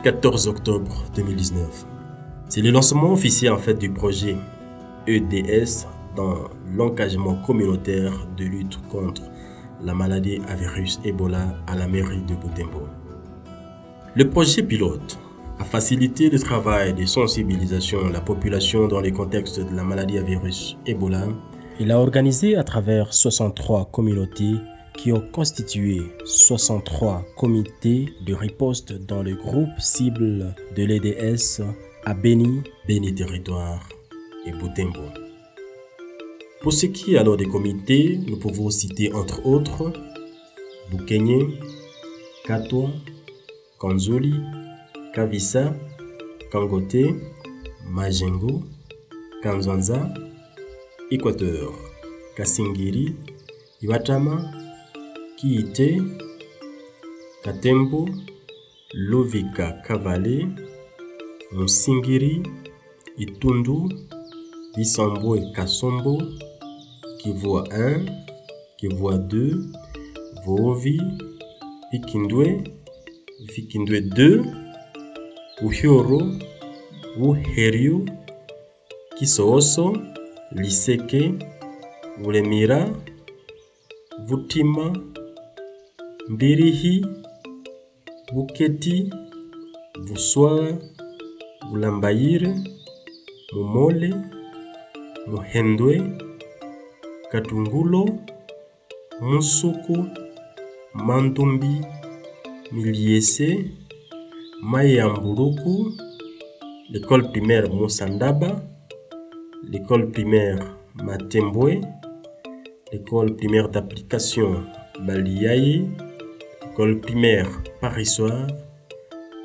14 octobre 2019. C'est le lancement officiel du projet EDS dans l'engagement communautaire de lutte contre la maladie à virus Ebola à la mairie de Butembo. Le projet pilote a facilité le travail de sensibilisation de la population dans le contexte de la maladie à virus Ebola. Il a organisé à travers 63 communautés qui ont constitué 63 comités de riposte dans le groupe cible de l'EDS à Beni Territoire et Butembo. Pour ce qui est alors des comités, nous pouvons citer entre autres Bukenye, Katwa, Kanzuli, Kavisa, Kangote, Majengo, Kanzanza, Équateur, Kasingiri, Iwatama, Kiite, Katembo, Lovika Kavale, Musingiri, Itundu, Bisambo et Kasombo, Kivoa 1, Kivoa 2, Vovi, Vikindwe 2, Uhioro, Uherio, Kisooso, Liseke, Ulemira, Vutima, Mbirihi, Buketi, Vuswa, Bulambayire, Mumole, Muhendwe, Katungulo, Musuku, Mandumbi, Miliese, Mayamburuku, l'école primaire Moussandaba, l'école primaire Matembwe, l'école primaire d'application Baliaye, l'école primaire Parissoir,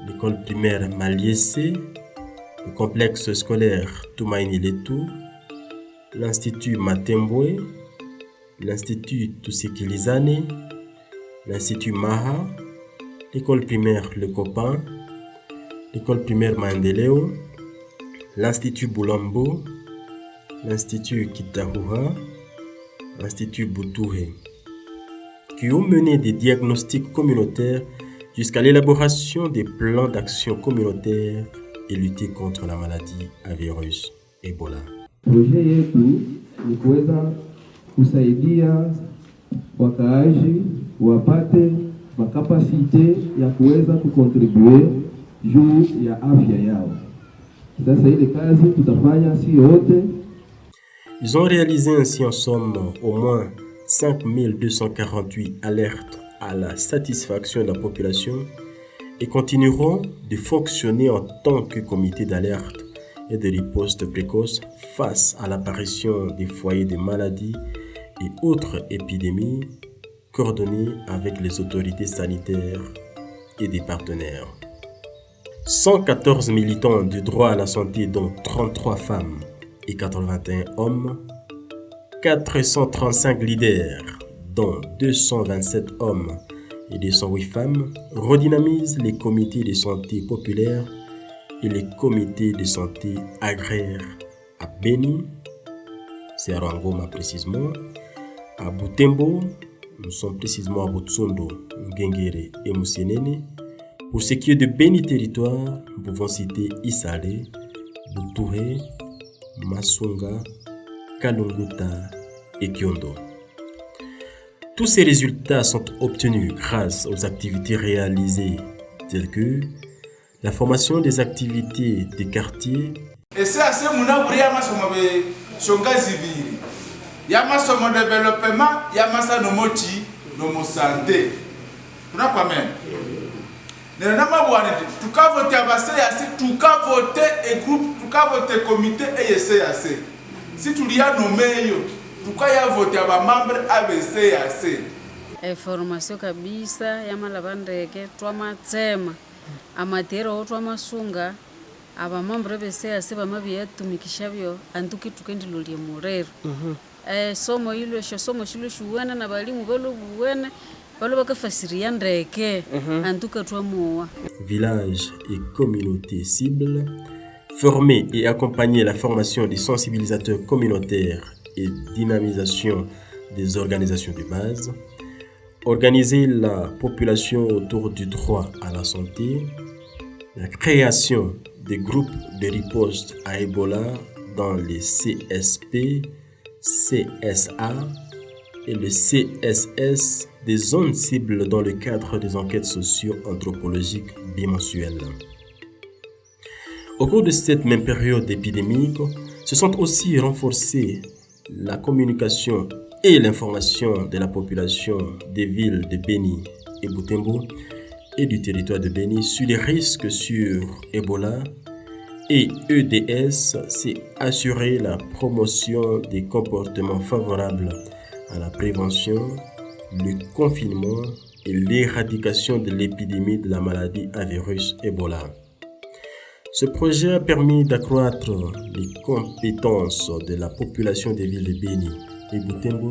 l'école primaire Maliessé, le complexe scolaire Toumaini-Letou, l'institut Matembwe, l'institut Tusikilizane, l'institut Maha, l'école primaire Le Copain, l'école primaire Mandeleo, l'institut Boulambo, l'institut Kitahuha, l'institut Boutouhe, qui ont mené des diagnostics communautaires jusqu'à l'élaboration des plans d'action communautaire et lutter contre la maladie à virus Ebola. Projet yetu ni kuweza kusaidia wakaaji wapate makapasite ya kuweza kukontribue juu ya afya yao. Sasa ile kazi tutafanya si yote. Ils ont réalisé ainsi en somme au moins 5248 alertes à la satisfaction de la population et continueront de fonctionner en tant que comité d'alerte et de riposte précoce face à l'apparition des foyers de maladies et autres épidémies coordonnés avec les autorités sanitaires et des partenaires. 114 militants du droit à la santé, dont 33 femmes et 81 hommes, 435 leaders, dont 227 hommes et 208 femmes, redynamisent les comités de santé populaire et les comités de santé agraire à Beni, c'est à Rangoma précisément, à Butembo, nous sommes précisément à Butsundo, Ngengere et Musenene. Pour ce qui est de Beni Territoire, nous pouvons citer Isale, Butuhe, Masunga, Kalunguta et Kyondo. Tous ces résultats sont obtenus grâce aux activités réalisées telles que la formation des activités des quartiers. Et c'est assez mouna masomo be shonga zibiri. Ya masomo développement, ya masa no moti, no mo santé. Tuna kwa même. Ne nama bwana tuka voter abase ya si tuka voter et groupe tuka voter comité et CAC. Si tulia nommé yo, tuka ya voter aba membre ABCAC. Formation kabisa ya malabandeke twa matsema. Amatero otwa masunga aba membre ABCAC bamabiya tumikishabyo antuki tukendilolie murero. Somo hilo somo shilo shuwana na balimu balo buwana. Villages et communautés cibles, former et accompagner la formation des sensibilisateurs communautaires et dynamisation des organisations de base, organiser la population autour du droit à la santé, la création des groupes de riposte à Ebola dans les CSP, CSA et le CSS des zones cibles dans le cadre des enquêtes socio-anthropologiques bimensuelles. Au cours de cette même période épidémique, se sont aussi renforcées la communication et l'information de la population des villes de Beni et Butembo et du territoire de Beni sur les risques sur Ebola, et EDS s'est assuré la promotion des comportements favorables à la prévention, le confinement et l'éradication de l'épidémie de la maladie à virus Ebola. Ce projet a permis d'accroître les compétences de la population des villes de Beni et Butembo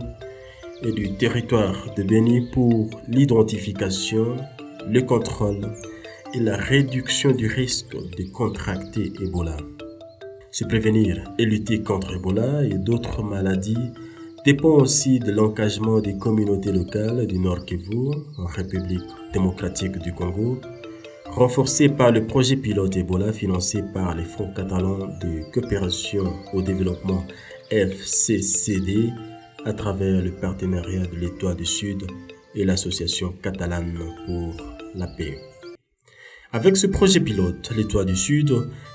et du territoire de Beni pour l'identification, le contrôle et la réduction du risque de contracter Ebola. Se prévenir et lutter contre Ebola et d'autres maladies dépend aussi de l'engagement des communautés locales du Nord Kivu, en République démocratique du Congo, renforcé par le projet pilote Ebola financé par les fonds catalans de coopération au développement FCCD à travers le partenariat de l'Étoile du Sud et l'Association catalane pour la paix. Avec ce projet pilote, l'Étoile du Sud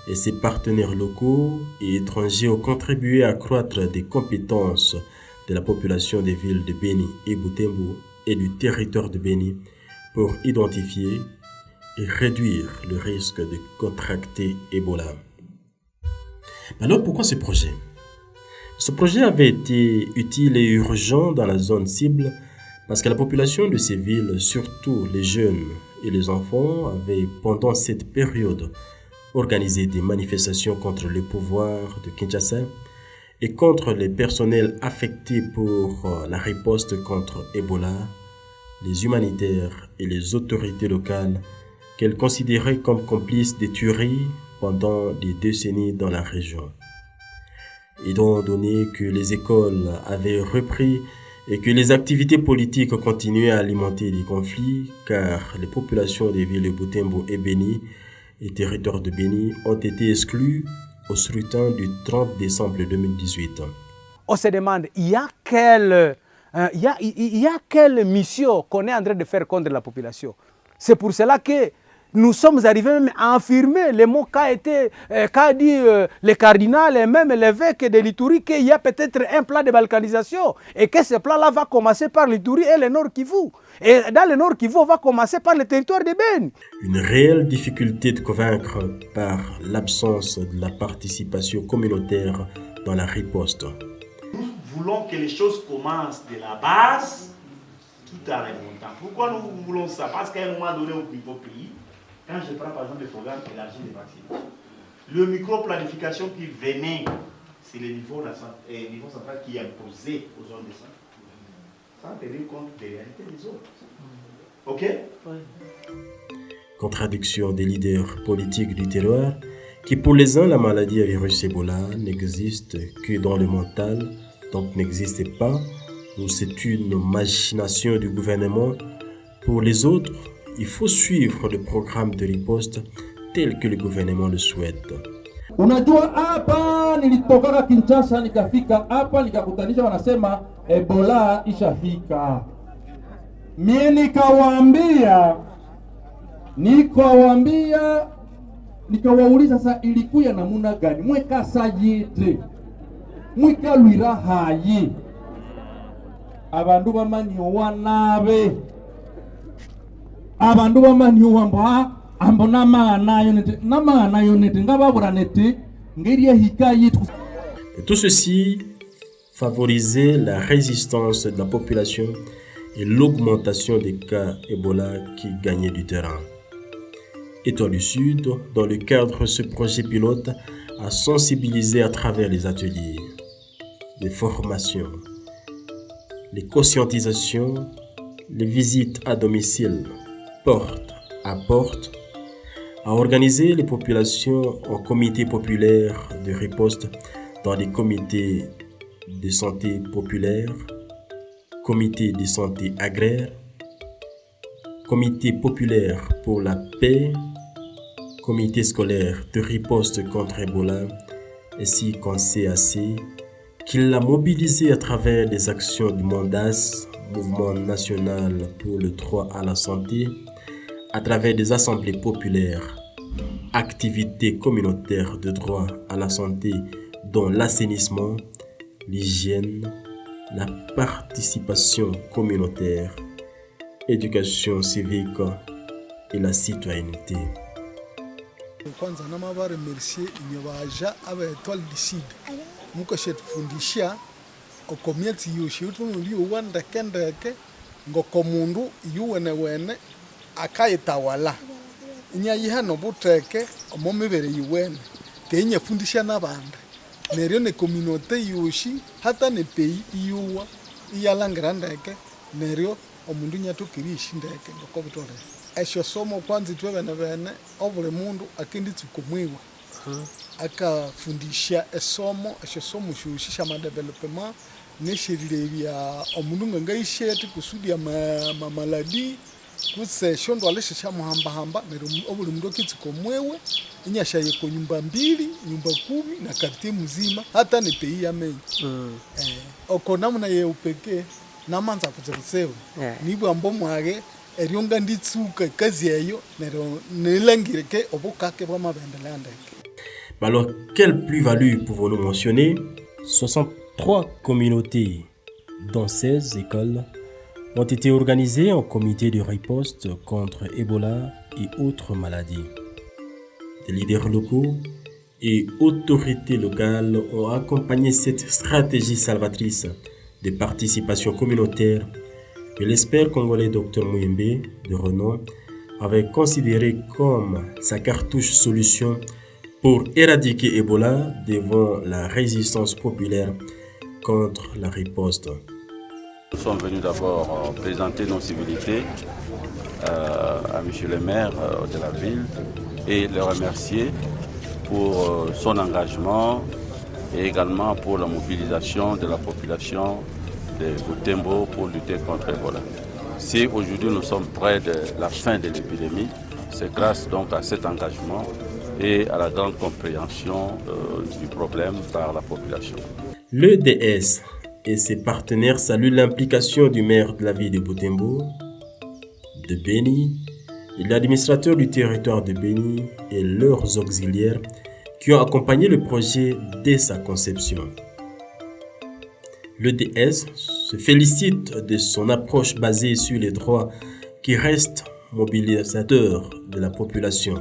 et ses partenaires locaux et étrangers ont contribué à accroître des compétences de la population des villes de Beni et Butembo et du territoire de Beni pour identifier et réduire le risque de contracter Ebola. Alors pourquoi ce projet? Ce projet avait été utile et urgent dans la zone cible parce que la population de ces villes, surtout les jeunes et les enfants, avait pendant cette période organisé des manifestations contre le pouvoir de Kinshasa et contre les personnels affectés pour la riposte contre Ebola, les humanitaires et les autorités locales qu'elle considérait comme complices des tueries pendant des décennies dans la région. Étant donné que les écoles avaient repris et que les activités politiques continuaient à alimenter des conflits, car les populations des villes de Butembo et Beni et territoire de Beni ont été exclues au scrutin du 30 décembre 2018. On se demande, il y a quelle mission qu'on est en train de faire contre la population? C'est pour cela que nous sommes arrivés même à affirmer les mots qu'a dit le cardinal et même l'évêque de l'Ituri, qu'il y a peut-être un plan de balkanisation et que ce plan-là va commencer par l'Ituri et le Nord Kivu. Et dans le Nord Kivu, on va commencer par le territoire de Beni. Une réelle difficulté de convaincre par l'absence de la participation communautaire dans la riposte. Nous voulons que les choses commencent de la base tout en remontant. Pourquoi nous voulons ça? Parce qu'à un moment donné, au niveau pays, quand je prends par exemple le programme élargi des vaccins, le micro-planification qui venait, c'est le niveau central qui est imposé aux zones de santé, sans tenir compte des réalités des autres. Ok? Contradiction des leaders politiques du terroir, qui pour les uns, la maladie à virus Ebola n'existe que dans le mental, donc n'existe pas, ou c'est une machination du gouvernement. Pour les autres, il faut suivre le programme de riposte tel que le gouvernement le souhaite. Unajua hapa nilitoka Kinshasa nikafika hapa nikakutanisha wanasema Ebola ishafika. Mimi nikawauliza sasa ilikuya namuna gani? Mweka sayete. Mwika lwira hayi. Abandu bamanyo wanabe. Abandu bamanyo wamba ambo namana yonete ngababura nete ngiriye hikayi. Et tout ceci favorisait la résistance de la population et l'augmentation des cas Ebola qui gagnaient du terrain. Étoile du Sud, dans le cadre de ce projet pilote, a sensibilisé à travers les ateliers, les formations, les conscientisations, les visites à domicile, porte à porte, à organiser les populations en comités populaires de riposte dans des comités de santé populaire, comités de santé agraire, comité populaire pour la paix, comité scolaire de riposte contre Ebola, ainsi qu'en CAC, qu'il l'a mobilisé à travers des actions du MONDAS, Mouvement national pour le droit à la santé, à travers des assemblées populaires, activités communautaires de droit à la santé, dont l'assainissement, l'hygiène, la participation communautaire, éducation civique et la citoyenneté. Kwanza na mabare remercier inyobaja aba étoile du sud muko shetufundisha okomyezi yoshi utunuli uwanda kendeke ngoko mundu yuwene wene akayitawala inyayihano buteke omomibere yuwene kenya fundisha nabanda neryo ne communauté yoshi hata ne pays yuwa iyalangira ndeke neryo omundu nyatukirishi ndeke ngoko bitore esho somo kwanza twe bene obule mundu akenditsuko mwiwa akafundisha esomo esho somo shushishya madevelopment neshirilebya omundu ngangayisheti kusudi ya maladi kuse shondo alishishya muhamba neryo obule mundu akitsuko mwewe inyashaye ko nyumba 2 nyumba 10 na quartier mzima hata ni pays ya menyi oko namuna ye upeke namanza kuzeruseo nibwo ambo mwage erionga nditsuka kazi yayo neryo nelangireke obukake bwa mabendelea ndeke. Alors, quelle plus-value pouvons-nous mentionner? 63 communautés, dont 16 écoles, ont été organisées en comité de riposte contre Ebola et autres maladies. Des leaders locaux et autorités locales ont accompagné cette stratégie salvatrice de participation communautaire que l'expert congolais Dr Muyembe, de renom, avait considéré comme sa cartouche solution pour éradiquer Ebola devant la résistance populaire contre la riposte. Nous sommes venus d'abord présenter nos civilités à M. le maire de la ville et le remercier pour son engagement et également pour la mobilisation de la population de Butembo pour lutter contre Ebola. Si aujourd'hui nous sommes près de la fin de l'épidémie, c'est grâce donc à cet engagement et à la grande compréhension du problème par la population. L'EDS et ses partenaires saluent l'implication du maire de la ville de Butembo, de Beni, et l'administrateur du territoire de Beni et leurs auxiliaires qui ont accompagné le projet dès sa conception. L'EDS se félicite de son approche basée sur les droits qui restent mobilisateurs de la population.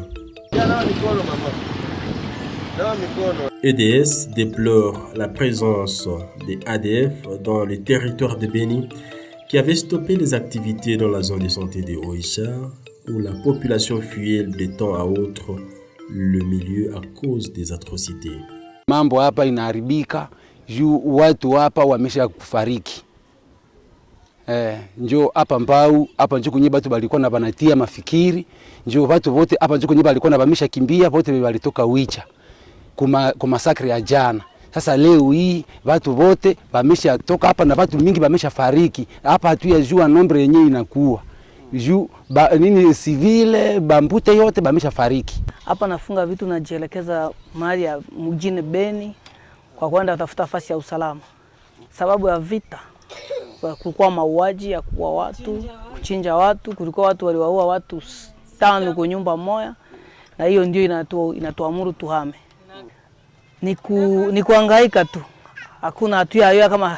EDS déplore la présence des ADF dans le territoire de Beni qui avait stoppé les activités dans la zone de santé de Oicha où la population fuyait de temps à autre le milieu à cause des atrocités. Mambo hapa inaharibika juu watu hapa wamesha kufariki. Njo hapa mbau hapa njo kunye batu balikuwa na banatia mafikiri njo watu wote hapa njo kunye balikuwa na bamisha kimbia wote walitoka Wicha kwa masakri ya jana. Sasa leo hii watu wote bamisha toka hapa na watu mingi bamisha fariki hapa hatuyajua nombre yenyewe inakuwa juu nini civile bambute yote bamisha fariki. Hapa nafunga vitu najielekeza mahali ya mjini Beni kwa kwenda kutafuta nafasi ya usalama. Sababu ya vita kulikuwa mauaji ya kuua watu, kuchinja watu, kulikuwa watu waliwaua watu 5 kwa nyumba moja na hiyo ndio inatuamuru tuhame. Ni kuhangaika tu. Hakuna hatuya kama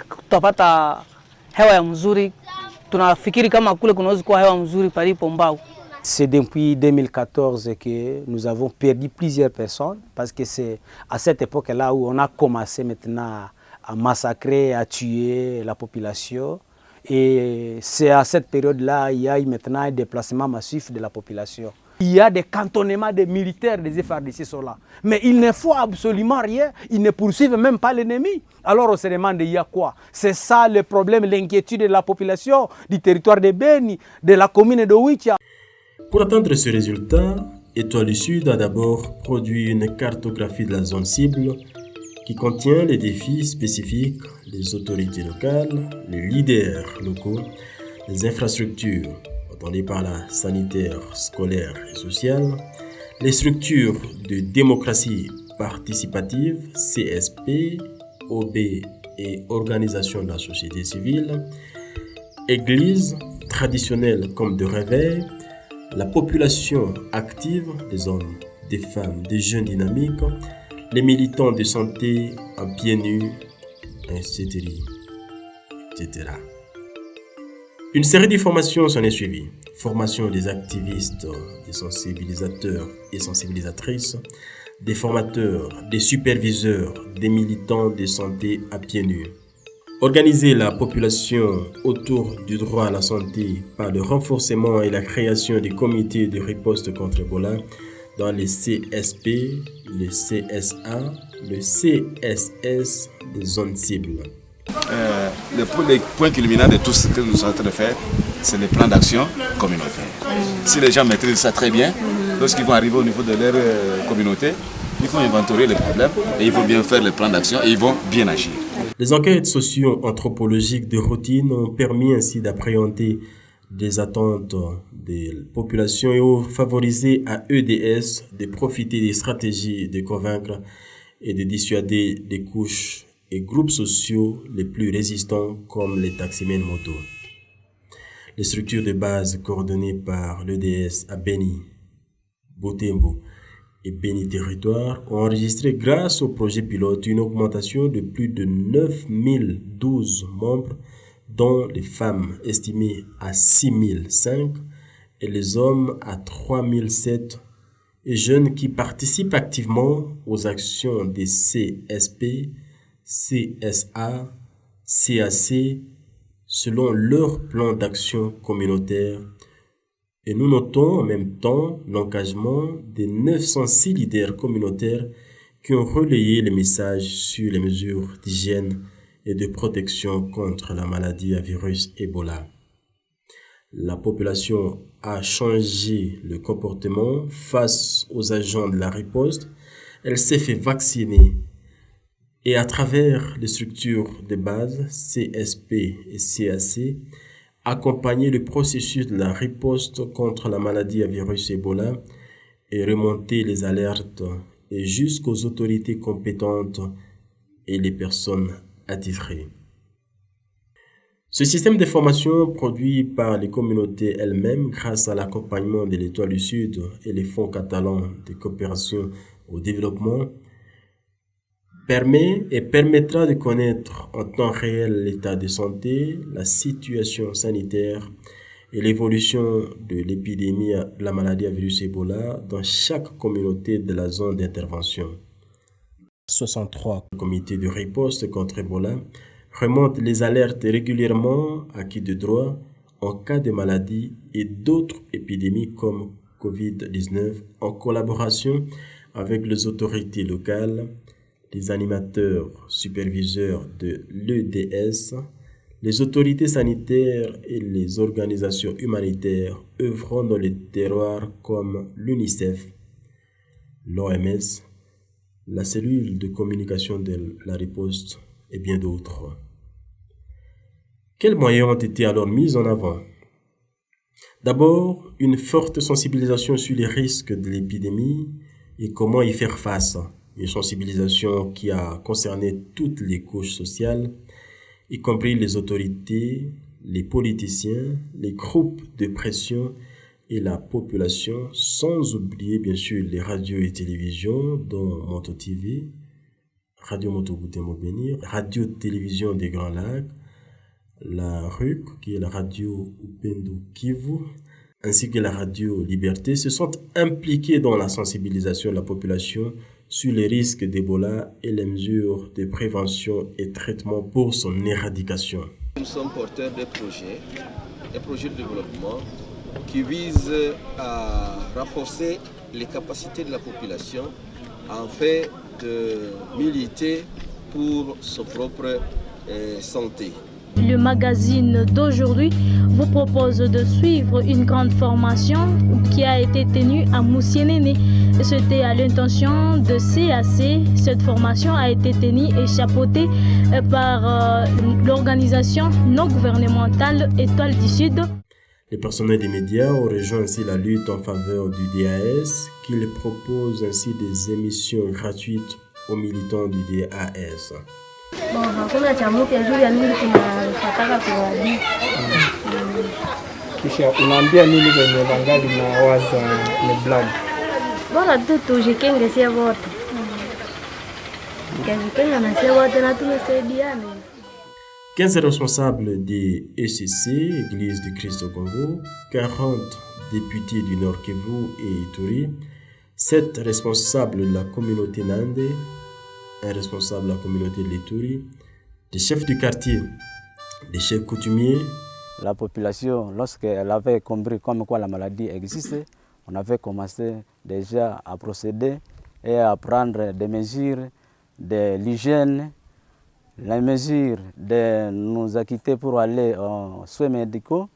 tutapata hewa ya mzuri. Tunafikiri kama kule kunaweza kuwa hewa mzuri palipo mbao. C'est depuis 2014 que nous avons perdu plusieurs personnes parce que c'est à cette époque-là où on a commencé maintenant à massacrer, à tuer la population. Et c'est à cette période-là il y a eu maintenant un déplacement massif de la population. Il y a des cantonnements des militaires des FARDC sont là. Mais il ne faut absolument rien, ils ne poursuivent même pas l'ennemi. Alors on se demande il y a quoi? C'est ça le problème, l'inquiétude de la population du territoire de Beni, de la commune de Oicha. Pour atteindre ce résultat, Étoile du Sud a d'abord produit une cartographie de la zone cible qui contient les défis spécifiques, les autorités locales, les leaders locaux, les infrastructures, entendées par la sanitaire, scolaire et sociale, Les structures de démocratie participative, CSP, OB et organisations de la société civile, églises traditionnelles comme de réveil, la population active, des hommes, des femmes, des jeunes dynamiques, les militants de santé en pieds nus, etc. Une série de formations s'en est suivie. Formation des activistes, des sensibilisateurs et sensibilisatrices, des formateurs, des superviseurs, des militants de santé à pieds nus. Organiser la population autour du droit à la santé par le renforcement et la création des comités de riposte contre Ebola dans les CSP, le CSA, le CSS des zones cibles. Les points culminants de tout ce que nous sommes en train de faire, c'est les plans d'action communautaires. Si les gens maîtrisent ça très bien, lorsqu'ils vont arriver au niveau de leur communauté, il faut inventorier les problèmes et il faut bien faire les plans d'action et ils vont bien agir. Les enquêtes socio-anthropologiques de routine ont permis ainsi d'appréhender des attentes des populations et favoriser à EDS de profiter des stratégies de convaincre et de dissuader des couches et groupes sociaux les plus résistants comme les taximens moto. Les structures de base coordonnées par l'EDS à Beni, Butembo et Beni Territoire ont enregistré grâce au projet pilote une augmentation de plus de 9012 membres, dont les femmes estimées à 6005 et les hommes à 3007 et jeunes qui participent activement aux actions des CSP, CSA, CAC selon leur plan d'action communautaire. Et nous notons en même temps l'engagement des 906 leaders communautaires qui ont relayé les messages sur les mesures d'hygiène et de protection contre la maladie à virus Ebola. La population a changé le comportement face aux agents de la riposte. Elle s'est fait vacciner et à travers les structures de base CSP et CAC, accompagner le processus de la riposte contre la maladie à virus Ebola et remonter les alertes et jusqu'aux autorités compétentes et les personnes attitrées. Ce système de formation produit par les communautés elles-mêmes grâce à l'accompagnement de l'Étoile du Sud et les fonds catalans de coopération au développement permet et permettra de connaître en temps réel l'état de santé, la situation sanitaire et l'évolution de l'épidémie de la maladie à virus Ebola dans chaque communauté de la zone d'intervention. 63 comités de riposte contre Ebola remontent les alertes régulièrement à qui de droit en cas de maladie et d'autres épidémies comme Covid-19 en collaboration avec les autorités locales, les animateurs superviseurs de l'EDS, les autorités sanitaires et les organisations humanitaires œuvrant dans les terroirs comme l'UNICEF, l'OMS, la cellule de communication de la riposte et bien d'autres. Quels moyens ont été alors mis en avant? D'abord, une forte sensibilisation sur les risques de l'épidémie et comment y faire face. Une sensibilisation qui a concerné toutes les couches sociales, y compris les autorités, les politiciens, les groupes de pression et la population, sans oublier bien sûr les radios et télévisions dont Moto TV, Radio Moto Butembo Beni, Radio Télévision des Grands Lacs, la RUC qui est la radio Upendo Kivu, ainsi que la radio Liberté se sont impliqués dans la sensibilisation de la population sur les risques d'Ebola et les mesures de prévention et traitement pour son éradication. Nous sommes porteurs de projets de développement qui visent à renforcer les capacités de la population afin de militer pour sa propre santé. Le magazine d'aujourd'hui vous propose de suivre une grande formation qui a été tenue à Moussienene. C'était à l'intention de CAC. Cette formation a été tenue et chapeautée par l'organisation non gouvernementale Étoile du Sud. Les personnels des médias ont rejoint ainsi la lutte en faveur du DAS, qui propose ainsi des émissions gratuites aux militants du DAS. Bon, hakuna cha mpya juu ya nini tunataka kuwaambia. Kisha unaambia nini wenye wangali na waza ni black? Bora tu tujikenge sie wote. Kujikenge na sie wote na tumesaidiane. 15 responsables des ECC, Église du Christ au Congo, 40 députés du Nord Kivu et Ituri, 7 responsables de la communauté Nande, un responsable de la communauté de l'Ituri, des chefs du quartier, des chefs coutumiers. La population, lorsqu'elle avait compris comme quoi la maladie existait, on avait commencé déjà à procéder et à prendre des mesures de l'hygiène, les mesures de nous acquitter pour aller aux soins médicaux.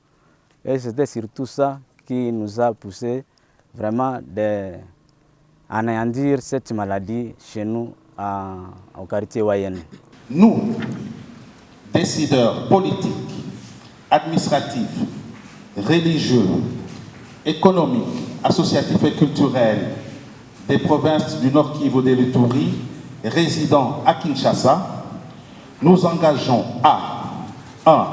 Et c'était surtout ça qui nous a poussé vraiment à anéantir cette maladie chez nous au quartier Wayenne. Nous, décideurs politiques, administratifs, religieux, économiques, associatifs et culturels des provinces du Nord Kivu et de l'Ituri, résidant à Kinshasa, nous engageons à 1.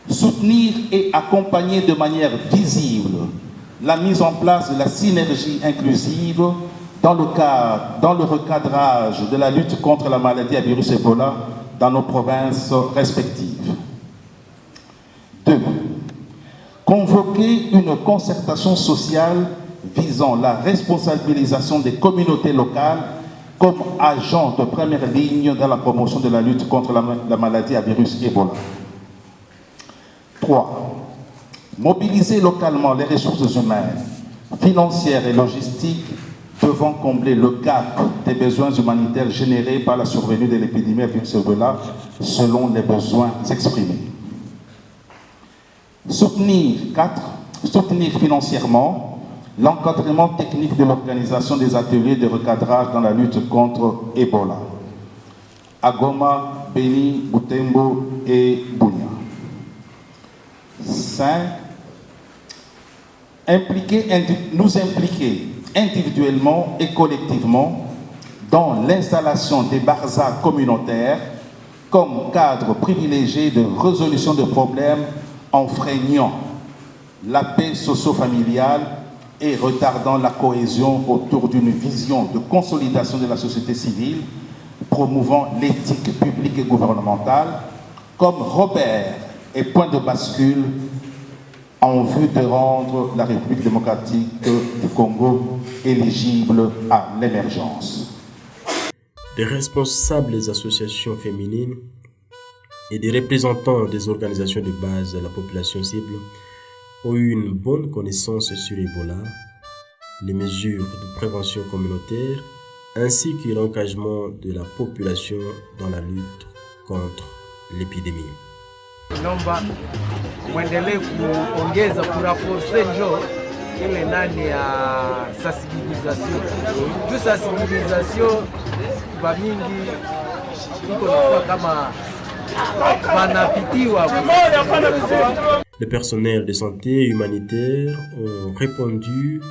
Soutenir et accompagner de manière visible la mise en place de la synergie inclusive dans le recadrage de la lutte contre la maladie à virus Ebola dans nos provinces respectives. 2. Convoquer une concertation sociale visant la responsabilisation des communautés locales comme agents de première ligne dans la promotion de la lutte contre la maladie à virus Ebola. 3. Mobiliser localement les ressources humaines, financières et logistiques devant combler le gap des besoins humanitaires générés par la survenue de l'épidémie à virus Ebola selon les besoins exprimés. Soutenir financièrement l'encadrement technique de l'organisation des ateliers de recadrage dans la lutte contre Ebola à Goma, Beni, Butembo et Bunia. 5. Nous impliquer individuellement et collectivement dans l'installation des barzas communautaires comme cadre privilégié de résolution de problèmes enfreignant la paix socio-familiale et retardant la cohésion autour d'une vision de consolidation de la société civile, promouvant l'éthique publique et gouvernementale comme repère et point de bascule en vue de rendre la République démocratique du Congo éligible à l'émergence. Des responsables des associations féminines et des représentants des organisations de base de la population cible ont eu une bonne connaissance sur Ebola, les mesures de prévention communautaire ainsi que l'engagement de la population dans la lutte contre l'épidémie. Naomba muendelee kuongeza kuraforce njo ile ndani ya sensibilisation. Juu sensibilisation kwa mingi iko nakuwa kama wanapitiwa. Le personnel de santé humanitaire ont répondu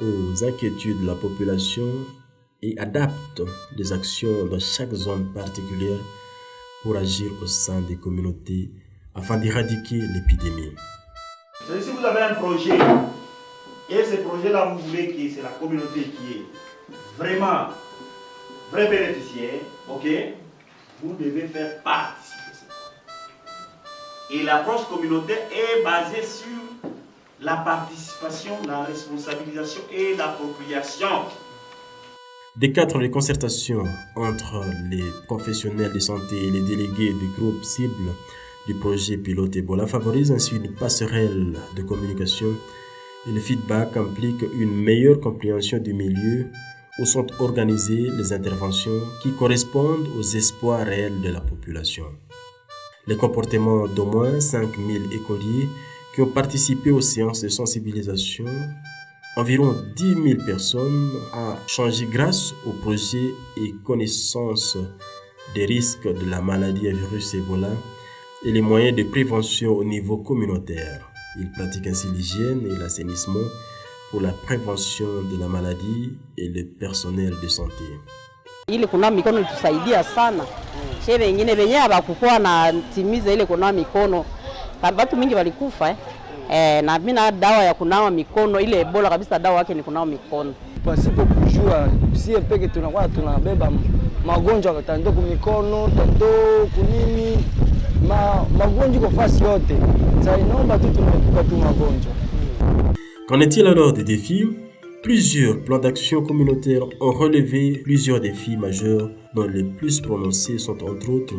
aux inquiétudes de la population et adaptent des actions dans chaque zone particulière pour agir au sein des communautés afin d'éradiquer l'épidémie. Si vous avez un projet et ce projet-là, vous voulez que c'est la communauté qui est vraiment vrai bénéficiaire, ok, vous devez faire participer ça. Et l'approche communautaire est basée sur la participation, la responsabilisation et l'appropriation. Des cadres de concertation entre les professionnels de santé et les délégués du groupe cible du projet pilote Ebola favorisent ainsi une passerelle de communication et le feedback implique une meilleure compréhension du milieu où sont organisées les interventions qui correspondent aux espoirs réels de la population. Les comportements d'au moins 5000 écoliers qui ont participé aux séances de sensibilisation, environ 10 000 personnes ont changé grâce au projet et connaissance des risques de la maladie à virus Ebola et les moyens de prévention au niveau communautaire. Il pratique ainsi l'hygiène et l'assainissement pour la prévention de la maladie et le personnel de santé. Ile kunawa mikono itusaidia sana. She wengine wenyewe hawakuwa na timiza ile kunawa mikono. Watu mingi walikufa na mimi na dawa ya kunawa mikono ile Ebola kabisa, dawa yake ni kunawa mikono. Pasipo kujua sie peke tunakuwa tunabeba magonjwa tando kwa mikono, tando kunini, magonjwa kwa fasi yote. Sasa inaomba tu tunaepuka tu magonjwa. Qu'en est-il alors des défis? Plusieurs plans d'action communautaires ont relevé plusieurs défis majeurs dont les plus prononcés sont entre autres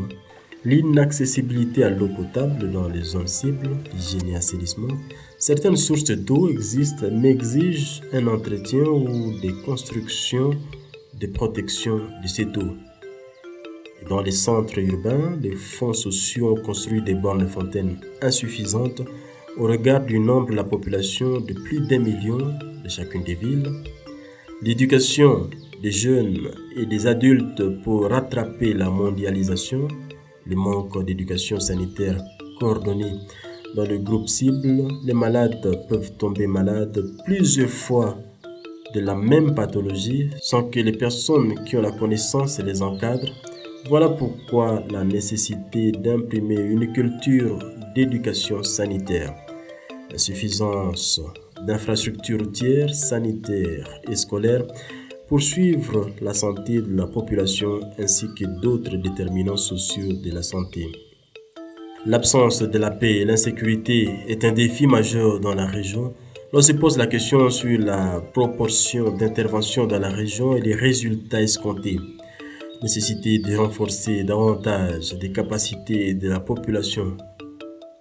l'inaccessibilité à l'eau potable dans les zones cibles, l'hygiène et assainissement. Certaines sources d'eau existent mais exigent un entretien ou des constructions de protection de cette eau. Et dans les centres urbains, les fonds sociaux ont construit des bornes fontaines insuffisantes au regard du nombre de la population de plus d'1 million de chacune des villes. L'éducation des jeunes et des adultes pour rattraper la mondialisation, le manque d'éducation sanitaire coordonnée dans le groupe cible, les malades peuvent tomber malades plusieurs fois de la même pathologie sans que les personnes qui ont la connaissance les encadrent. Voilà pourquoi la nécessité d'imprimer une culture d'éducation sanitaire. Insuffisance d'infrastructures routières, sanitaires et scolaires pour suivre la santé de la population ainsi que d'autres déterminants sociaux de la santé. L'absence de la paix et l'insécurité est un défi majeur dans la région. L'on se pose la question sur la proportion d'intervention dans la région et les résultats escomptés. Nécessité de renforcer davantage des capacités de la population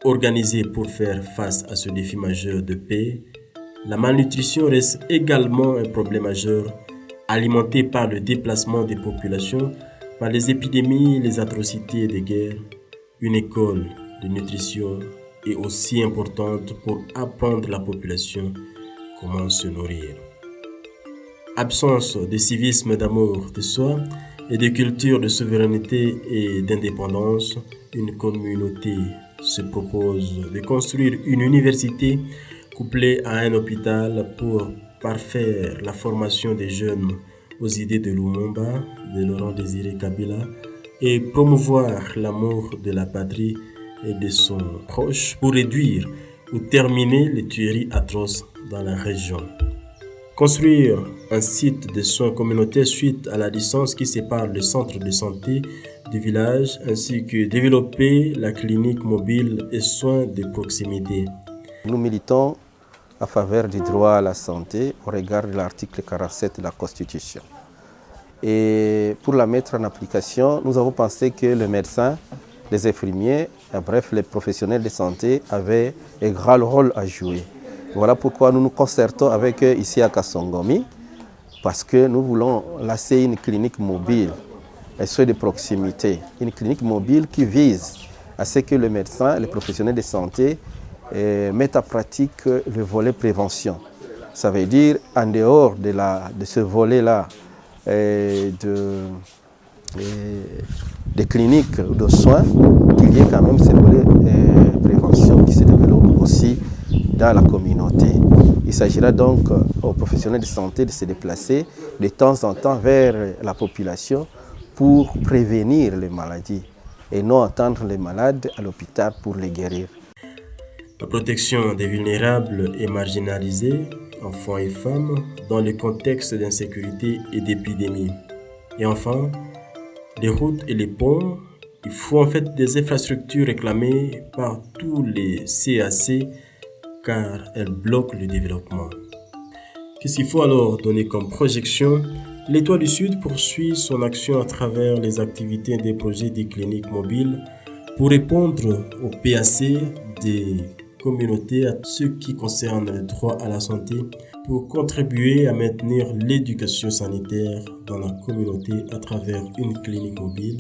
organisée pour faire face à ce défi majeur de paix. La malnutrition reste également un problème majeur, alimenté par le déplacement des populations, par les épidémies, les atrocités des guerres. Une école de nutrition est aussi importante pour apprendre la population comment se nourrir. Absence de civisme, d'amour de soi et de culture de souveraineté et d'indépendance, une communauté se propose de construire une université couplée à un hôpital pour parfaire la formation des jeunes aux idées de Lumumba, de Laurent Désiré Kabila et promouvoir l'amour de la patrie et de son proche pour réduire ou terminer les tueries atroces dans la région. Construire un site de soins communautaires suite à la distance qui sépare le centre de santé du village ainsi que développer la clinique mobile et soins de proximité. Nous militons en faveur du droit à la santé au regard de l'article 47 de la Constitution. Et pour la mettre en application, nous avons pensé que les médecins, les infirmiers, bref, les professionnels de santé avaient un grand rôle à jouer. Voilà pourquoi nous nous concertons avec eux ici à Kasongomi, parce que nous voulons lancer une clinique mobile, et soins de proximité. Une clinique mobile qui vise à ce que les médecins, les professionnels de santé mettent en pratique le volet prévention. Ça veut dire, en dehors de ce volet-là, de cliniques ou de soins, qu'il y ait quand même ce volet prévention qui se développe aussi dans la communauté. Il s'agira donc aux professionnels de santé de se déplacer de temps en temps vers la population pour prévenir les maladies et non attendre les malades à l'hôpital pour les guérir. La protection des vulnérables et marginalisés, enfants et femmes, dans le contexte d'insécurité et d'épidémie. Et enfin, les routes et les ponts, il faut en fait des infrastructures réclamées par tous les CAC car elles bloquent le développement. Qu'est-ce qu'il faut alors donner comme projection? L'Étoile du Sud poursuit son action à travers les activités des projets des cliniques mobiles pour répondre aux PAC des communautés à ce qui concerne le droit à la santé pour contribuer à maintenir l'éducation sanitaire dans la communauté à travers une clinique mobile,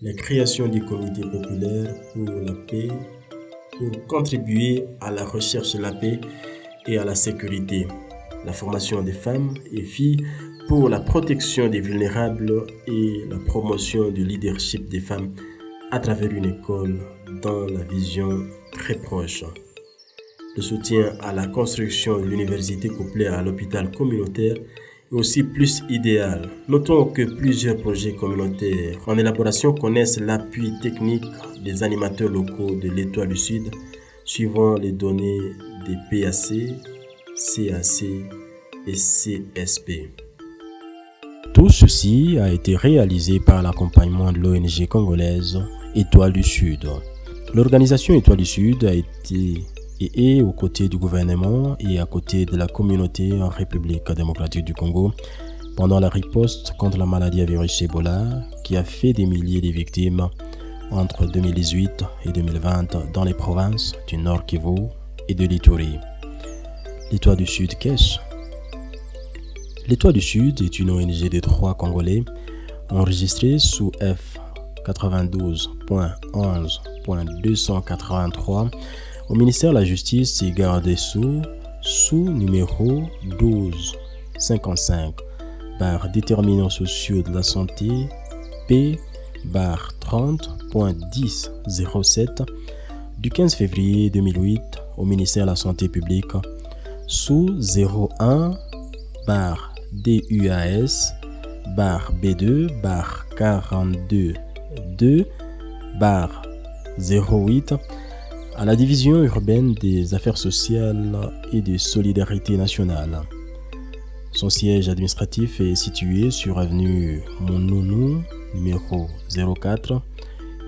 la création du comité populaire pour la paix, pour contribuer à la recherche de la paix et à la sécurité, la formation des femmes et filles pour la protection des vulnérables et la promotion du leadership des femmes à travers une école dans la vision très proche. Le soutien à la construction de l'université couplé à l'hôpital communautaire est aussi plus idéal. Notons que plusieurs projets communautaires en élaboration connaissent l'appui technique des animateurs locaux de l'Étoile du Sud, suivant les données des PAC, CAC et CSP. Tout ceci a été réalisé par l'accompagnement de l'ONG congolaise Étoile du Sud. L'organisation Étoile du Sud a été et est aux côtés du gouvernement et à côté de la communauté en République démocratique du Congo pendant la riposte contre la maladie à virus Ebola qui a fait des milliers de victimes entre 2018 et 2020 dans les provinces du Nord Kivu et de l'Ituri. L'Étoile du Sud, qu'est-ce? L'Étoile du Sud est une ONG de droit congolais enregistrée sous F 92.11.283 au ministère de la Justice et Garde des Sceaux sous numéro 1255 / déterminants sociaux de la santé P / 30.1007 du 15 février 2008 au ministère de la Santé publique sous 01 / DUAS / B2 / 42.2 / 08 à la division urbaine des affaires sociales et de solidarité nationale. Son siège administratif est situé sur avenue Monounou, numéro 04,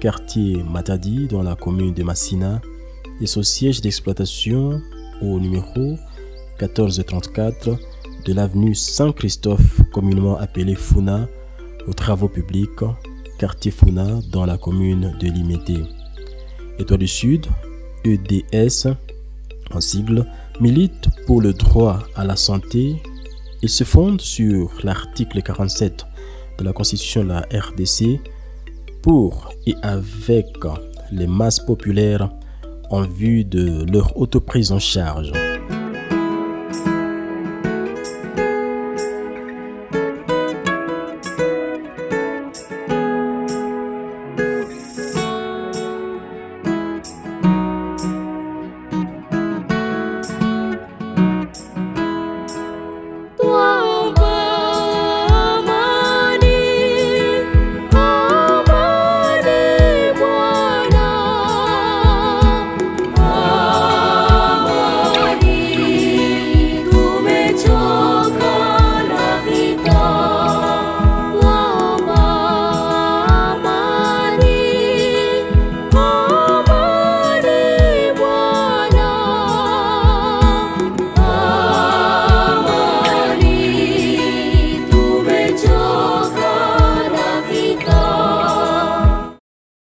quartier Matadi, dans la commune de Massina, et son siège d'exploitation au numéro 1434 de l'avenue Saint-Christophe, communément appelée Funa, aux travaux publics, quartier Funa, dans la commune de Limete. Étoile du Sud, EDS, en sigle, milite pour le droit à la santé. Il se fonde sur l'article 47 de la Constitution de la RDC pour et avec les masses populaires en vue de leur autoprise en charge.